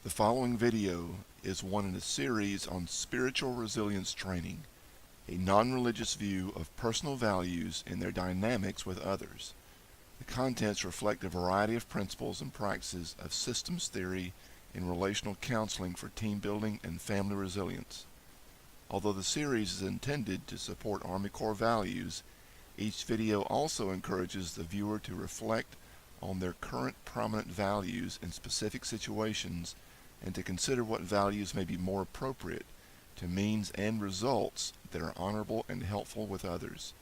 The following video is one in a series on spiritual resilience training, a non-religious view of personal values and their dynamics with others. The contents reflect a variety of principles and practices of systems theory in relational counseling for team building and family resilience. Although the series is intended to support Army Corps values, each video also encourages the viewer to reflect on their current prominent values in specific situations and to consider what values may be more appropriate to means and results that are honorable and helpful with others.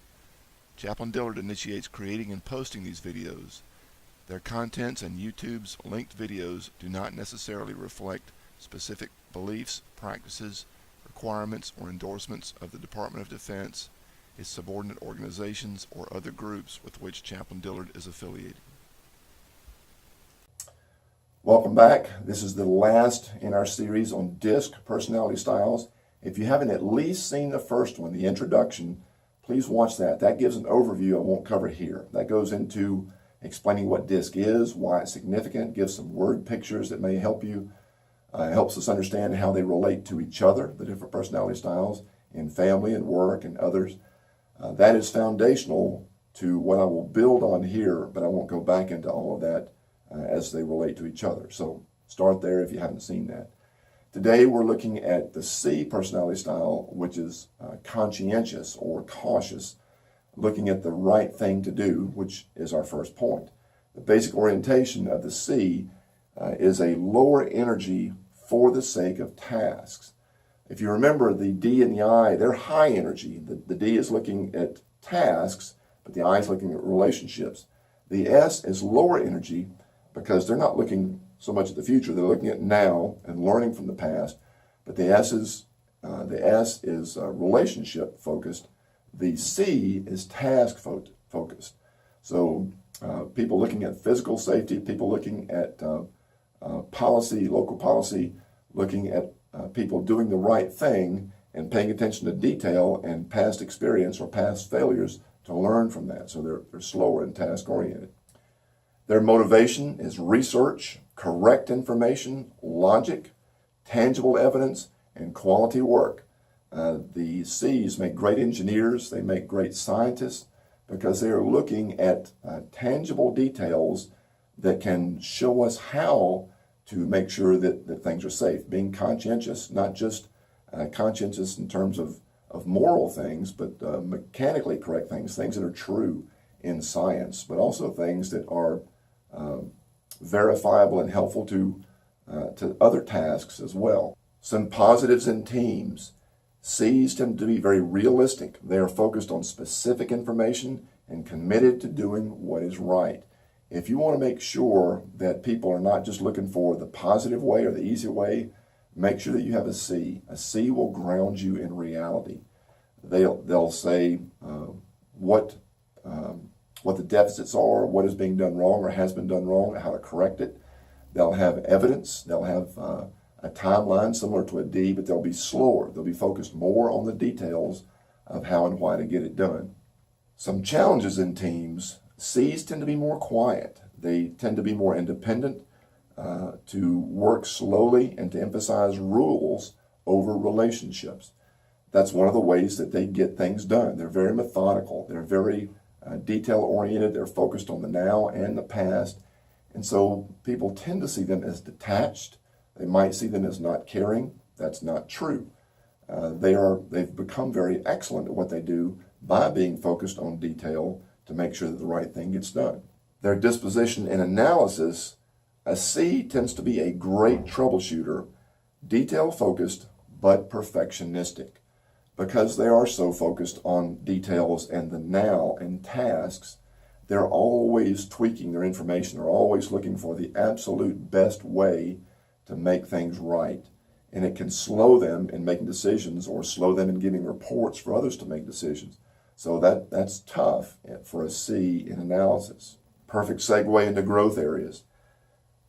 Chaplain Dillard initiates creating and posting these videos. Their contents and YouTube's linked videos do not necessarily reflect specific beliefs, practices, requirements, or endorsements of the Department of Defense, its subordinate organizations, or other groups with which Chaplain Dillard is affiliated. Welcome back. This is the last in our series on DiSC personality styles. If you haven't at least seen the first one, the introduction, please watch that. That gives an overview I won't cover here. That goes into explaining what DiSC is, why it's significant, gives some word pictures that may help you, helps us understand how they relate to each other, the different personality styles, in family and work and others. That is foundational to what I will build on here, but I won't go back into all of that as they relate to each other. So start there if you haven't seen that. Today we're looking at the C personality style, which is conscientious or cautious, looking at the right thing to do, which is our first point. The basic orientation of the C is a lower energy for the sake of tasks. If you remember, the D and the I, they're high energy. The D is looking at tasks, but the I is looking at relationships. The S is lower energy because they're not looking so much at the future. They're looking at now and learning from the past. But the S is relationship focused. The C is task focused. So people looking at physical safety, people looking at policy, local policy, looking at people doing the right thing and paying attention to detail and past experience or past failures to learn from that. So they're slower and task oriented. Their motivation is research, correct information, logic, tangible evidence, and quality work. The C's make great engineers, they make great scientists because they are looking at tangible details that can show us how to make sure that things are safe. Being conscientious, not just conscientious in terms of moral things, but mechanically correct things that are true in science, but also things that are verifiable and helpful to other tasks as well. Some positives in teams. C's tend to be very realistic. They are focused on specific information and committed to doing what is right. If you want to make sure that people are not just looking for the positive way or the easy way, make sure that you have a C. A C will ground you in reality. They'll say what the deficits are, what is being done wrong or has been done wrong, how to correct it. They'll have evidence. They'll have a timeline similar to a D, but they'll be slower. They'll be focused more on the details of how and why to get it done. Some challenges in teams. C's tend to be more quiet. They tend to be more independent, to work slowly and to emphasize rules over relationships. That's one of the ways that they get things done. They're very methodical. They're very detail-oriented. They're focused on the now and the past. And so people tend to see them as detached. They might see them as not caring. That's not true. They've become very excellent at what they do by being focused on detail to make sure that the right thing gets done. Their disposition and analysis, a C tends to be a great troubleshooter, detail-focused but perfectionistic. Because they are so focused on details and the now and tasks, they're always tweaking their information. They're always looking for the absolute best way to make things right. And it can slow them in making decisions or slow them in giving reports for others to make decisions. So that's tough for a C in analysis. Perfect segue into growth areas.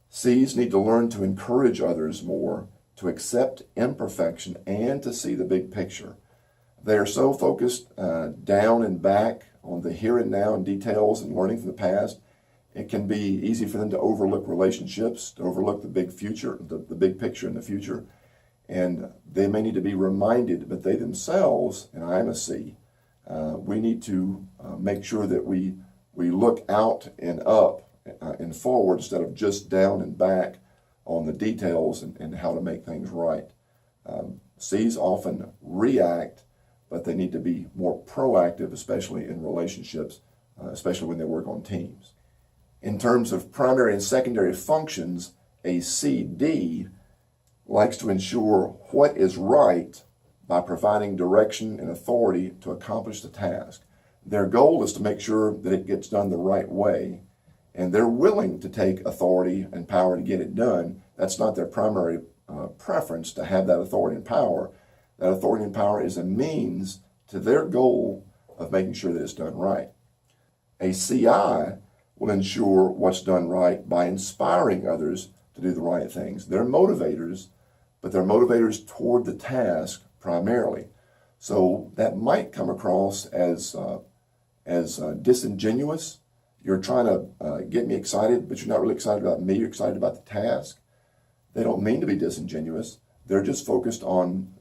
C's need to learn to encourage others more, to accept imperfection, and to see the big picture. They are so focused down and back on the here and now and details and learning from the past, It can be easy for them to overlook relationships, to overlook the big future, the big picture in the future. And they may need to be reminded, but they themselves, and I'm a C, we need to make sure that we look out and up and forward instead of just down and back on the details and how to make things right. C's often react, but they need to be more proactive, especially in relationships, especially when they work on teams. In terms of primary and secondary functions, a CD likes to ensure what is right by providing direction and authority to accomplish the task. Their goal is to make sure that it gets done the right way, and they're willing to take authority and power to get it done. That's not their primary preference to have that authority and power. That authority and power is a means to their goal of making sure that it's done right. A CI will ensure what's done right by inspiring others to do the right things. They're motivators, but they're motivators toward the task primarily. So that might come across as disingenuous. You're trying to get me excited, but you're not really excited about me. You're excited about the task. They don't mean to be disingenuous. They're just focused on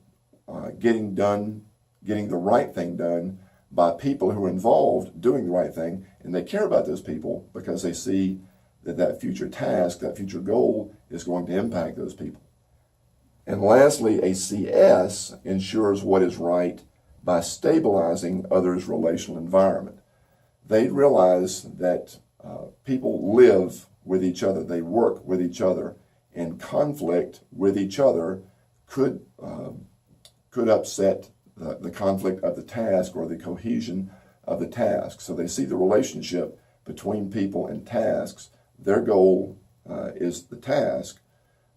getting the right thing done by people who are involved doing the right thing, and they care about those people because they see that future task, that future goal is going to impact those people. And lastly, a CS ensures what is right by stabilizing others' relational environment. They realize that people live with each other, they work with each other, and conflict with each other could upset the conflict of the task or the cohesion of the task. So they see the relationship between people and tasks. Their goal is the task,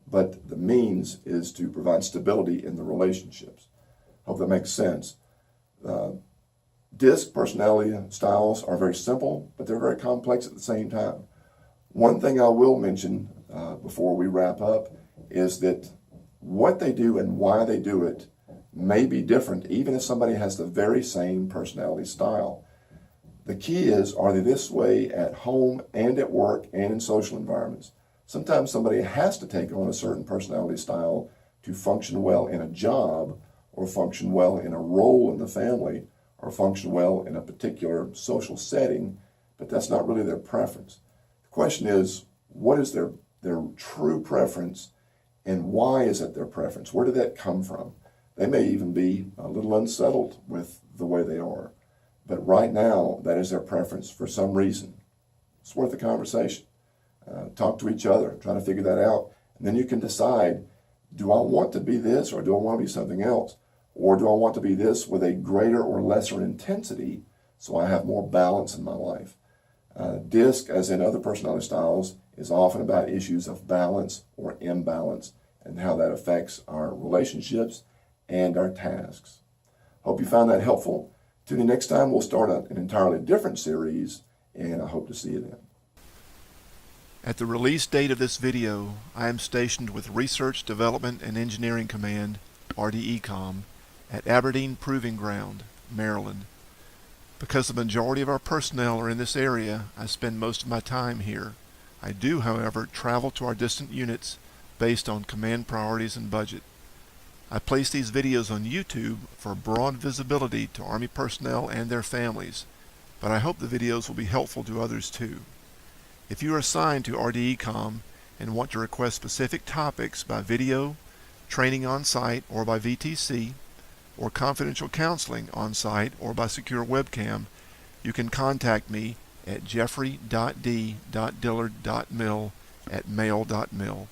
but the means is to provide stability in the relationships. Hope that makes sense. DiSC personality styles are very simple, but they're very complex at the same time. One thing I will mention before we wrap up is that what they do and why they do it may be different, even if somebody has the very same personality style. The key is, are they this way at home and at work and in social environments? Sometimes somebody has to take on a certain personality style to function well in a job, or function well in a role in the family, or function well in a particular social setting, but that's not really their preference. The question is, what is their true preference, and why is it their preference? Where did that come from? They may even be a little unsettled with the way they are, but right now, that is their preference for some reason. It's worth a conversation. Talk to each other, try to figure that out, and then you can decide, do I want to be this, or do I want to be something else? Or do I want to be this with a greater or lesser intensity so I have more balance in my life? DiSC, as in other personality styles, is often about issues of balance or imbalance and how that affects our relationships and our tasks. Hope you found that helpful. Tune in next time. We'll start an entirely different series, and I hope to see you then. At the release date of this video, I am stationed with Research, Development, and Engineering Command, RDECOM, at Aberdeen Proving Ground, Maryland. Because the majority of our personnel are in this area, I spend most of my time here. I do, however, travel to our distant units based on command priorities and budget. I place these videos on YouTube for broad visibility to Army personnel and their families, but I hope the videos will be helpful to others too. If you are assigned to RDECOM and want to request specific topics by video, training on site or by VTC, or confidential counseling on site or by secure webcam, you can contact me at jeffrey.d.dillard.mil@mail.mil.